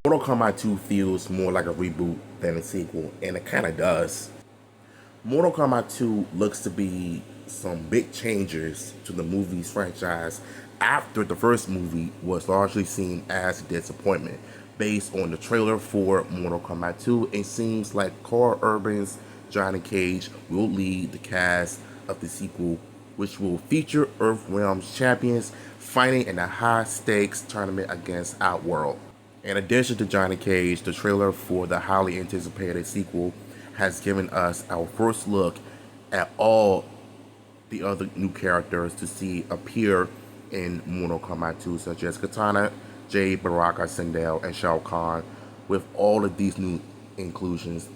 Mortal Kombat 2 feels more like a reboot than a sequel, and it kind of does. Mortal Kombat 2 looks to be some big changes to the movie's franchise after the first movie was largely seen as a disappointment. Based on the trailer for Mortal Kombat 2, it seems like Carl Urban's Johnny Cage will lead the cast of the sequel, which will feature Earthrealm's champions fighting in a high-stakes tournament against Outworld. In addition to Johnny Cage, the trailer for the highly anticipated sequel has given us our first look at all the other new characters to see appear in Mortal Kombat 2, such as Katana, Jade, Baraka, Sindel, and Shao Kahn. With all of these new inclusions,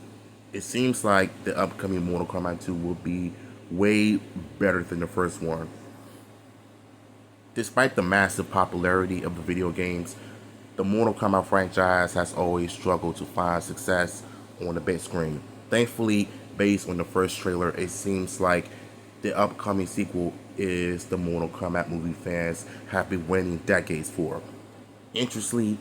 it seems like the upcoming Mortal Kombat 2 will be way better than the first one. Despite the massive popularity of the video games, the Mortal Kombat franchise has always struggled to find success on the big screen. Thankfully, based on the first trailer, it seems like the upcoming sequel is the Mortal Kombat movie fans have been waiting decades for. Interestingly,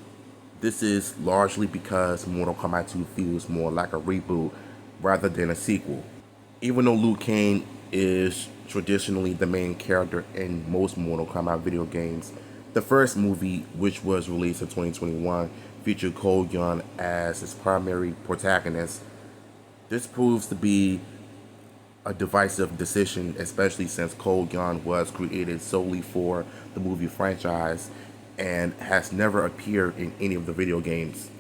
this is largely because Mortal Kombat 2 feels more like a reboot rather than a sequel. Even though Liu Kang is traditionally the main character in most Mortal Kombat video games, the first movie, which was released in 2021, featured Cole Young as its primary protagonist. This proves to be a divisive decision, especially since Cole Young was created solely for the movie franchise and has never appeared in any of the video games.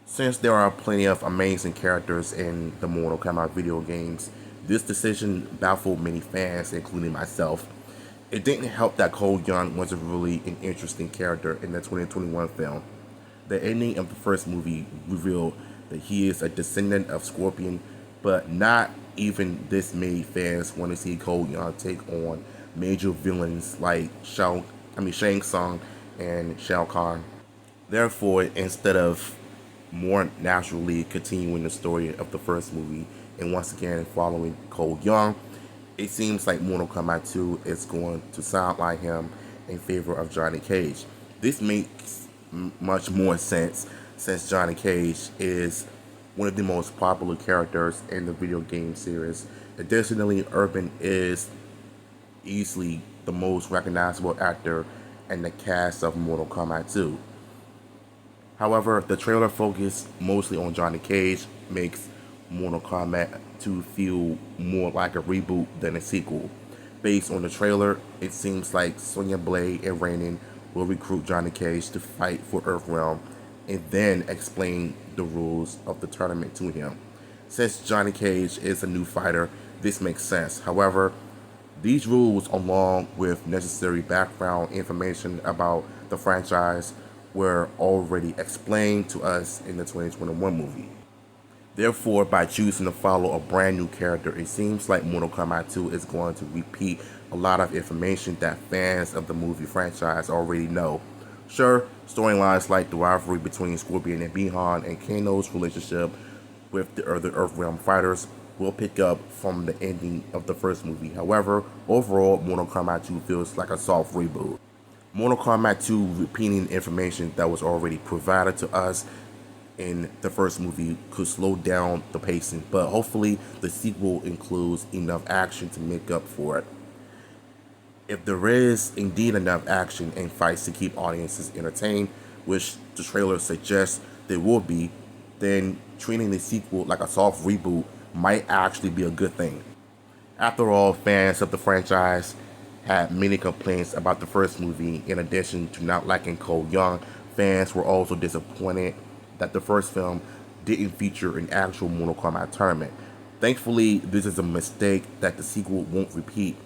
Since there are plenty of amazing characters in the Mortal Kombat video games, this decision baffled many fans, including myself. It didn't help that Cole Young wasn't really an interesting character in the 2021 film. The ending of the first movie revealed that he is a descendant of Scorpion, but not even this made fans want to see Cole Young take on major villains like Shang Tsung and Shao Kahn. Therefore, instead of more naturally continuing the story of the first movie and once again following Cole Young, it seems like Mortal Kombat 2 is going to sideline him in favor of Johnny Cage. This makes much more sense since Johnny Cage is one of the most popular characters in the video game series. Additionally, Urban is easily the most recognizable actor in the cast of Mortal Kombat 2. However, the trailer focused mostly on Johnny Cage makes Mortal Kombat 2 feel more like a reboot than a sequel. Based on the trailer, it seems like Sonya Blade and Raiden will recruit Johnny Cage to fight for Earthrealm and then explain the rules of the tournament to him. Since Johnny Cage is a new fighter, this makes sense. However, these rules, along with necessary background information about the franchise, were already explained to us in the 2021 movie. Therefore, by choosing to follow a brand new character, it seems like Mortal Kombat 2 is going to repeat a lot of information that fans of the movie franchise already know. Sure, storylines like the rivalry between Scorpion and Bihan and Kano's relationship with the other Earthrealm fighters will pick up from the ending of the first movie. However, overall, Mortal Kombat 2 feels like a soft reboot. Mortal Kombat 2 repeating information that was already provided to us in the first movie could slow down the pacing, but hopefully the sequel includes enough action to make up for it. If there is indeed enough action and fights to keep audiences entertained, which the trailer suggests there will be, then treating the sequel like a soft reboot might actually be a good thing. After all, fans of the franchise had many complaints about the first movie. In addition to not liking Cole Young, fans were also disappointed that the first film didn't feature an actual Mortal Kombat tournament. Thankfully, this is a mistake that the sequel won't repeat.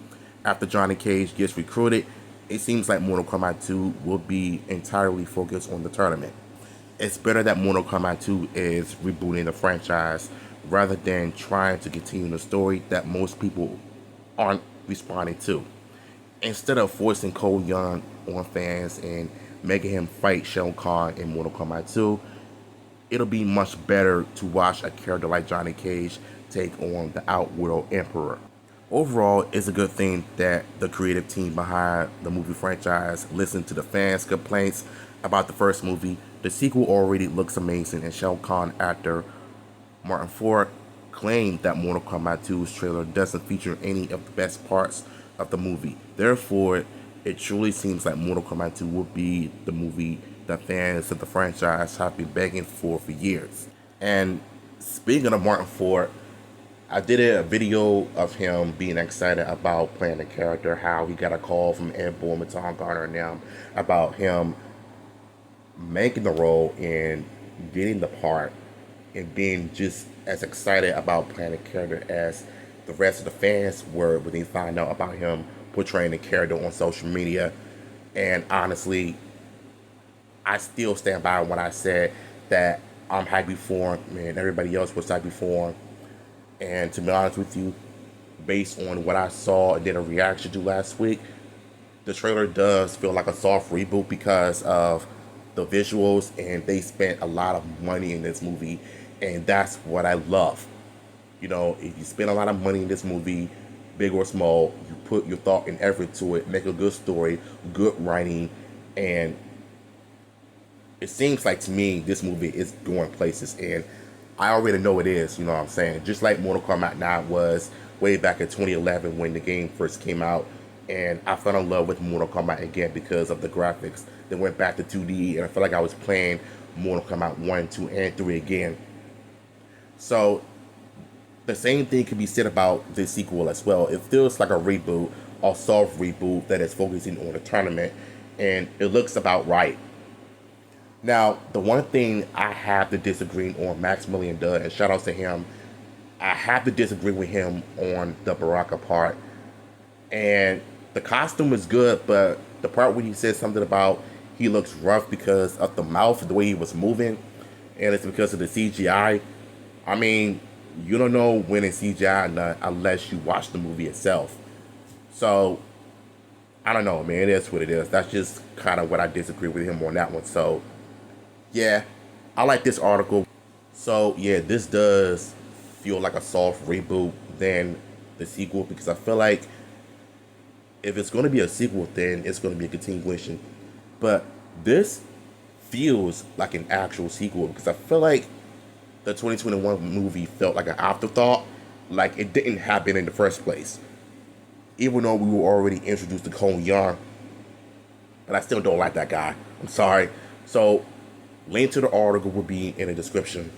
After Johnny Cage gets recruited, it seems like Mortal Kombat 2 will be entirely focused on the tournament. It's better that Mortal Kombat 2 is rebooting the franchise rather than trying to continue the story that most people aren't responding to. Instead of forcing Cole Young on fans and making him fight Shao Kahn in Mortal Kombat 2, it'll be much better to watch a character like Johnny Cage take on the Outworld Emperor. Overall, it's a good thing that the creative team behind the movie franchise listened to the fans' complaints about the first movie. The sequel already looks amazing, and Shao Kahn actor Martin Ford claimed that Mortal Kombat 2's trailer doesn't feature any of the best parts of the movie. Therefore, it truly seems like Mortal Kombat 2 will be the movie that fans of the franchise have been begging for years. And speaking of Martin Ford, I did a video of him being excited about playing the character, how he got a call from Ed Boon and Tom Garner and them about him making the role and getting the part and being just as excited about playing the character as the rest of the fans were when they found out about him portraying the character on social media. And honestly, I still stand by what I said, that I'm happy for him and everybody else was happy for him. And to be honest with you, based on what I saw and did a reaction to last week, the trailer does feel like a soft reboot because of the visuals, and they spent a lot of money in this movie, and that's what I love. You know, if you spend a lot of money in this movie, big or small, you put your thought and effort to it, make a good story, good writing, and it seems like to me this movie is going places, and I already know it is, you know what I'm saying? Just like Mortal Kombat 9 was way back in 2011 when the game first came out, and I fell in love with Mortal Kombat again because of the graphics. They went back to 2D, and I felt like I was playing Mortal Kombat 1, 2, and 3 again. So the same thing can be said about this sequel as well. It feels like a reboot, a soft reboot that is focusing on the tournament, and it looks about right. Now, the one thing I have to disagree on Maximilian Dodd, and shout out to him, I have to disagree with him on the Baraka part. And the costume is good, but the part where he said something about he looks rough because of the mouth, the way he was moving, and it's because of the CGI. I mean, you don't know when it's CGI or not unless you watch the movie itself. So, I don't know, man. It is what it is. That's just kind of what I disagree with him on that one. So, yeah, I like this article. So, yeah, this does feel like a soft reboot than the sequel, because I feel like if it's going to be a sequel, then it's going to be a continuation. But this feels like an actual sequel, because I feel like the 2021 movie felt like an afterthought, like it didn't happen in the first place. Even though we were already introduced to Cole Young, but I still don't like that guy. I'm sorry. So, link to the article will be in the description.